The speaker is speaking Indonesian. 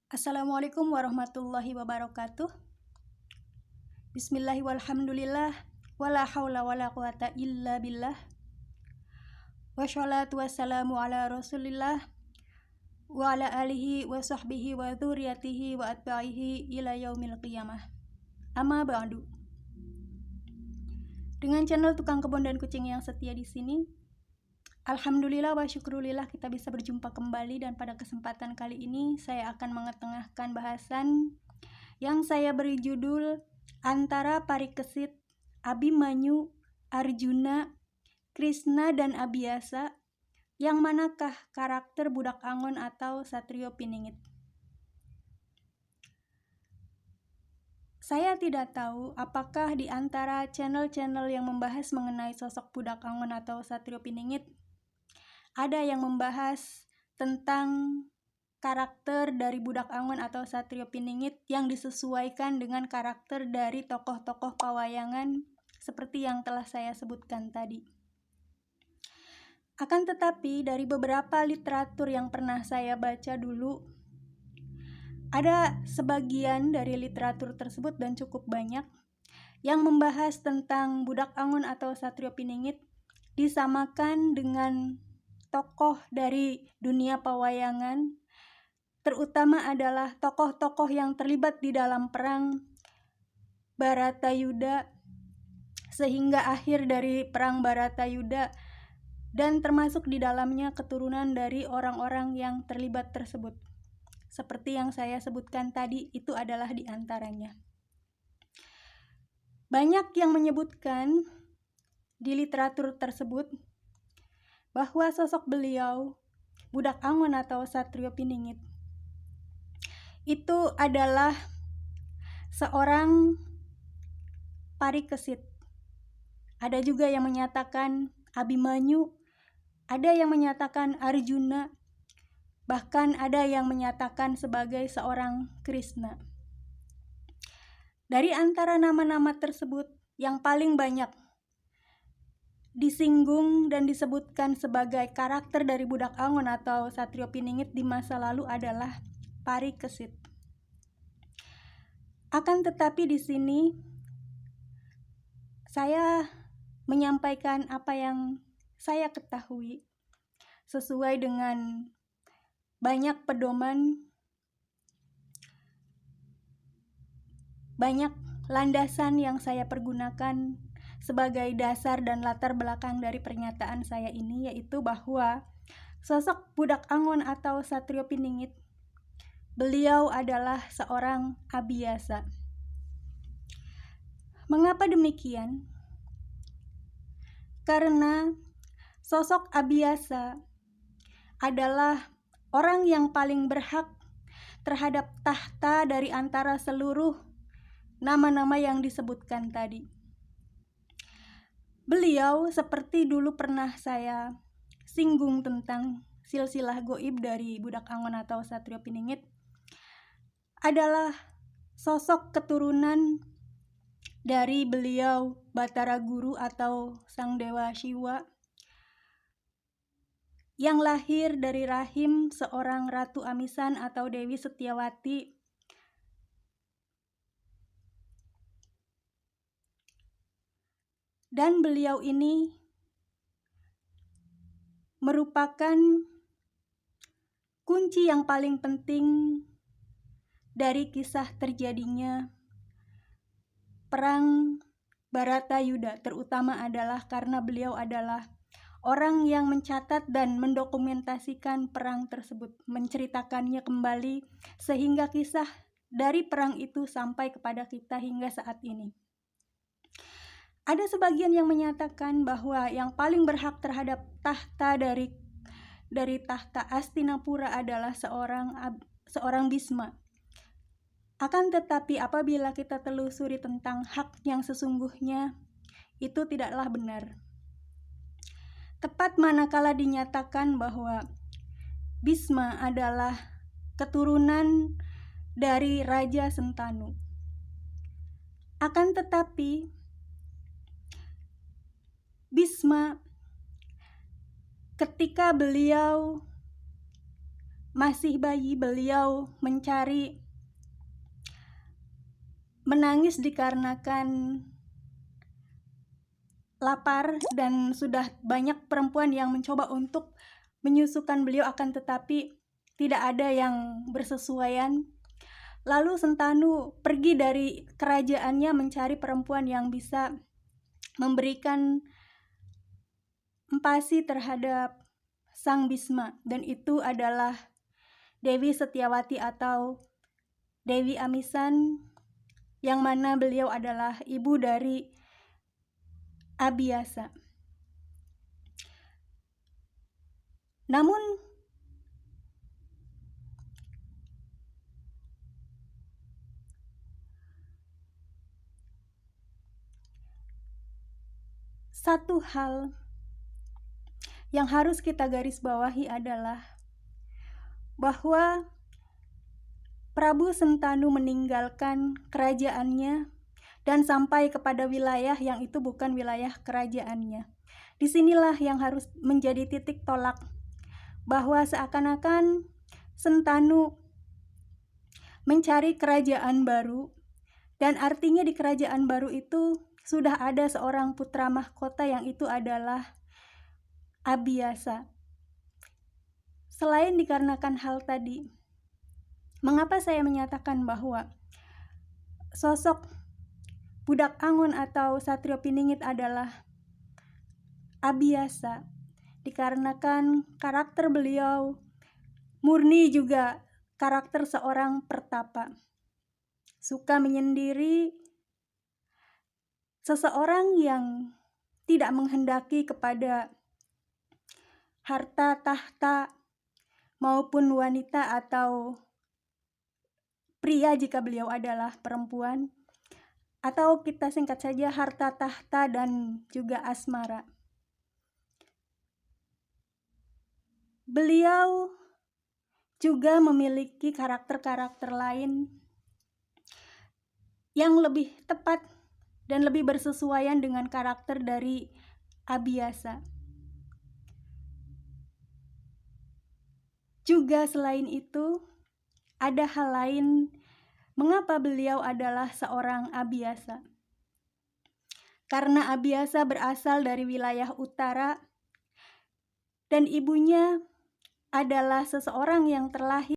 Assalamualaikum warahmatullahi wabarakatuh. Bismillahi walhamdulillah. Wala hawla wala quwata illa billah. Wassalatu wassalamu ala rasulillah. Wa ala alihi wa sahbihi wa dzurriyyatihi wa atba'ihi ila yaumil qiyamah. Amma ba'du. Dengan channel Tukang Kebun dan Kucing yang setia di sini, alhamdulillah wa syukrulillah kita bisa berjumpa kembali, dan pada kesempatan kali ini saya akan mengetengahkan bahasan yang saya beri judul Antara Parikesit, Abimanyu, Arjuna, Krishna dan Abhiyasa, yang manakah karakter budak angon atau Satrio Piningit? Saya tidak tahu apakah di antara channel-channel yang membahas mengenai sosok budak angon atau Satrio Piningit ada yang membahas tentang karakter dari budak angon atau Satrio Piningit yang disesuaikan dengan karakter dari tokoh-tokoh pawayangan seperti yang telah saya sebutkan tadi. Akan tetapi dari beberapa literatur yang pernah saya baca dulu, ada sebagian dari literatur tersebut dan cukup banyak yang membahas tentang budak angon atau Satrio Piningit disamakan dengan tokoh dari dunia pawayangan, terutama adalah tokoh-tokoh yang terlibat di dalam perang Baratayuda sehingga akhir dari perang Baratayuda, dan termasuk di dalamnya keturunan dari orang-orang yang terlibat tersebut. Seperti yang saya sebutkan tadi, itu adalah di antaranya. Banyak yang menyebutkan di literatur tersebut bahwa sosok beliau, budak angon atau Satrio Piningit, itu adalah seorang parikesit. Ada juga yang menyatakan Abimanyu, ada yang menyatakan Arjuna, bahkan ada yang menyatakan sebagai seorang Krishna. Dari antara nama-nama tersebut, yang paling banyak disinggung dan disebutkan sebagai karakter dari budak angon atau Satrio Piningit di masa lalu adalah Parikesit. Akan tetapi di sini saya menyampaikan apa yang saya ketahui sesuai dengan banyak pedoman, banyak landasan yang saya pergunakan sebagai dasar dan latar belakang dari pernyataan saya ini, yaitu bahwa sosok budak angon atau Satrio Piningit, beliau adalah seorang Abhiyasa. Mengapa demikian? Karena sosok Abhiyasa adalah orang yang paling berhak terhadap tahta dari antara seluruh nama-nama yang disebutkan tadi. Beliau, seperti dulu pernah saya singgung tentang silsilah goib dari budak angon atau Satrio Piningit, adalah sosok keturunan dari beliau Batara Guru atau Sang Dewa Siwa, yang lahir dari rahim seorang Ratu Amisan atau Dewi Setyawati, dan beliau ini merupakan kunci yang paling penting dari kisah terjadinya perang Baratayuda, terutama adalah karena beliau adalah orang yang mencatat dan mendokumentasikan perang tersebut, menceritakannya kembali sehingga kisah dari perang itu sampai kepada kita hingga saat ini. Ada sebagian yang menyatakan bahwa yang paling berhak terhadap tahta dari tahta Astinapura adalah seorang Bisma. Akan tetapi apabila kita telusuri tentang hak yang sesungguhnya, itu tidaklah benar. Tepat manakala dinyatakan bahwa Bisma adalah keturunan dari Raja Sentanu. Akan tetapi Bisma ketika beliau masih bayi beliau menangis dikarenakan lapar, dan sudah banyak perempuan yang mencoba untuk menyusukan beliau, akan tetapi tidak ada yang bersesuaian. Lalu Sentanu pergi dari kerajaannya mencari perempuan yang bisa memberikan empati terhadap Sang Bisma, dan itu adalah Dewi Setiawati atau Dewi Amisan, yang mana beliau adalah ibu dari Abiyasa. Namun satu hal yang harus kita garis bawahi adalah bahwa Prabu Sentanu meninggalkan kerajaannya dan sampai kepada wilayah yang itu bukan wilayah kerajaannya. Disinilah yang harus menjadi titik tolak, bahwa seakan-akan Sentanu mencari kerajaan baru, dan artinya di kerajaan baru itu sudah ada seorang putra mahkota yang itu adalah Abiyasa. Selain dikarenakan hal tadi, mengapa saya menyatakan bahwa sosok Budak Angon atau Satrio Piningit adalah Abiyasa? Dikarenakan karakter beliau murni juga karakter seorang pertapa, suka menyendiri, seseorang yang tidak menghendaki kepada harta tahta maupun wanita atau pria jika beliau adalah perempuan, atau kita singkat saja harta tahta dan juga asmara. Beliau juga memiliki karakter-karakter lain yang lebih tepat dan lebih bersesuaian dengan karakter dari Abiyasa. Juga selain itu, ada hal lain mengapa beliau adalah seorang Abiyasa. Karena Abiyasa berasal dari wilayah utara dan ibunya adalah seseorang yang terlahir